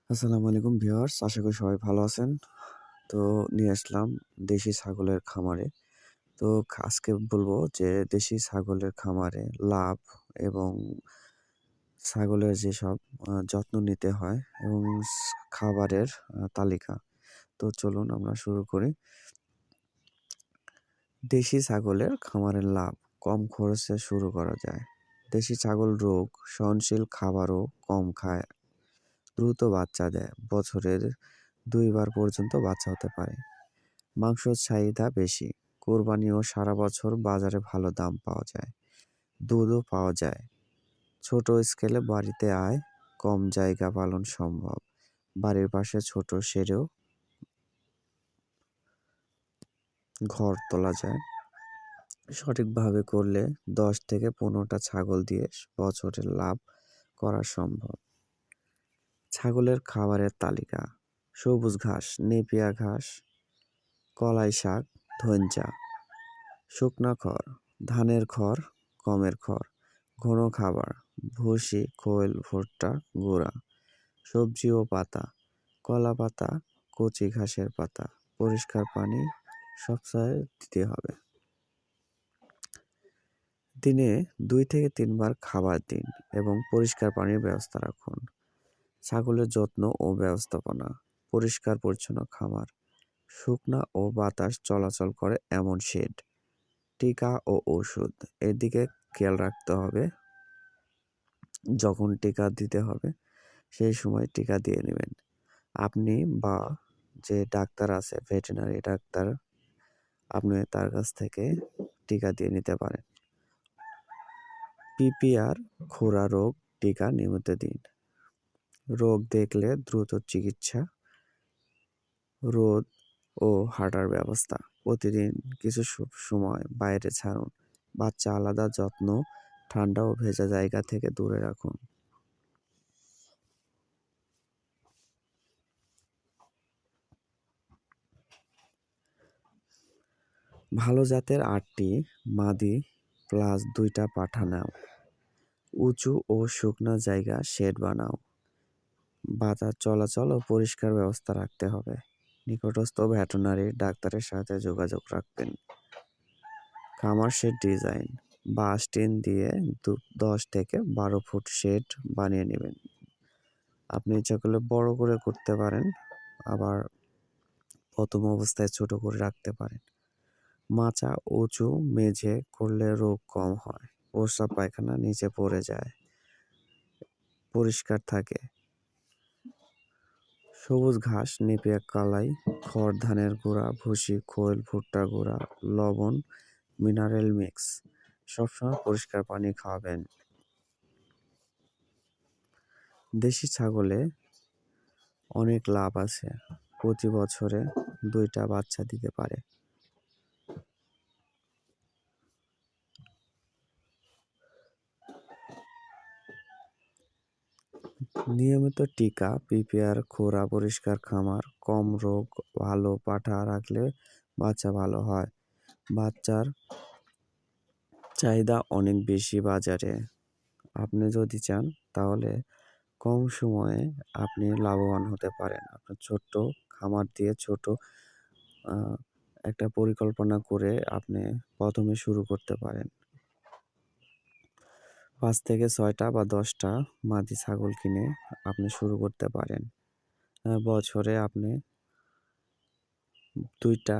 আসসালামু আলাইকুম ভিউয়ার্স, আশা করি সবাই ভালো আছেন। তো নিয়ে আসলাম দেশি ছাগলের খামারে। তো আজকে বলবো যে দেশি ছাগলের খামারে লাভ এবং ছাগলের যেসব যত্ন নিতে হয় এবং খাবারের তালিকা। তো চলুন আমরা শুরু করি। দেশি ছাগলের খামারের লাভ কম খরচে শুরু করা যায়। দেশি ছাগল রোগ সহনশীল, খাবারও কম খায়, দ্রুত বাচ্চা দেয়, বছরের ২ বার পর্যন্ত বাচ্চা হতে পারে। মাংসের চাহিদা বেশি, কোরবানি ও সারা বছর বাজারে ভালো দাম পাওয়া যায়। দুধও পাওয়া যায়। ছোট স্কেলে বাড়িতে আয়, কম জায়গা পালন সম্ভব। বাড়ির পাশে ছোট শেডেও ঘর তোলা যায়। সঠিকভাবে করলে ১০ থেকে ১৫টা ছাগল দিয়ে বছরের লাভ করা সম্ভব। ছাগলের খাবারের তালিকা: সবুজ ঘাস, নেপিয়া ঘাস, কলাই শাক, ধইঞ্চা। শুকনা খড়, ধানের খড়, গমের খড়। ঘন খাবার: ভুসি, খৈল, ভুট্টা, গুঁড়া। সবজি ও পাতা: কলা পাতা, কচি ঘাসের পাতা। পরিষ্কার পানি সবসময় দিতে হবে। দিনে ২ থেকে ৩ বার খাবার দিন এবং পরিষ্কার পানির ব্যবস্থা রাখুন। ছাগলের যত্ন ও ব্যবস্থাপনা: পরিষ্কার পরিচ্ছন্ন খামার, শুকনা ও বাতাস চলাচল করে এমন শেড। টিকা ও ওষুধ এদিকে খেয়াল রাখতে হবে। যখন টিকা দিতে হবে সেই সময় টিকা দিয়ে নেবেন। আপনি বা যে ডাক্তার আছে, ভেটেরিনারি ডাক্তার, আপনি তার কাছ থেকে টিকা দিয়ে নিতে পারেন। পিপিআর, খুরা রোগ টিকা নিয়মিত দিন। রোগ দেখলে দ্রুত চিকিৎসা, রোদ ও হাঁটার ব্যবস্থা। প্রতিদিন কিছু সময় বাইরে ছাড়ুন। বাচ্চা আলাদা যত্ন, ঠান্ডা ও ভেজা জায়গা থেকে দূরে রাখুন। ভালো জাতের ৮টি মাদি প্লাস ২টা পাঠা নাও। উঁচু ও শুকনা জায়গা শেড বানাও। বাতাস চলাচল ও পরিষ্কার ব্যবস্থা রাখতে হবে। নিকটস্থ ভেটেরিনারি ডাক্তারের সাথে যোগাযোগ রাখবেন। খামার শেড ডিজাইন: বাঁশ টিন দিয়ে ১০ থেকে ১২ ফুট শেড বানিয়ে নেবেন। আপনি ইচ্ছা করলে বড় করে করতে পারেন, আবার প্রথম অবস্থায় ছোট করে রাখতে পারেন। মাচা উঁচু মেঝে করলে রোগ কম হয়, প্রস্রাব পায়খানা নিচে পড়ে যায়, পরিষ্কার থাকে। সবুজ ঘাস, নেপিয়া, কালাই, খড়, ধানের গুঁড়া, ভুসি, খৈল, ভুট্টা গুঁড়া, লবণ, মিনারেল মিক্স। সবসময় পরিষ্কার পানি খাওয়াবেন। দেশি ছাগলে অনেক লাভ আছে, প্রতি বছরে ২টা বাচ্চা দিতে পারে। নিয়মিত টিকা, পিপিআর, খোরা, পরিষ্কার খামার, কম রোগ, ভালো পাঠা রাখলে বাচ্চা ভালো হয়। বাচ্চার চাহিদা অনেক বেশি বাজারে। আপনি যদি চান তাহলে কম সময়ে আপনি লাভবান হতে পারেন। আপনার ছোট্ট খামার দিয়ে ছোট একটা পরিকল্পনা করে আপনি প্রথমে শুরু করতে পারেন। ৫ থেকে ৬টা বা ১০টা মাদি ছাগল কিনে আপনি শুরু করতে পারেন। বছরে আপনি ২টা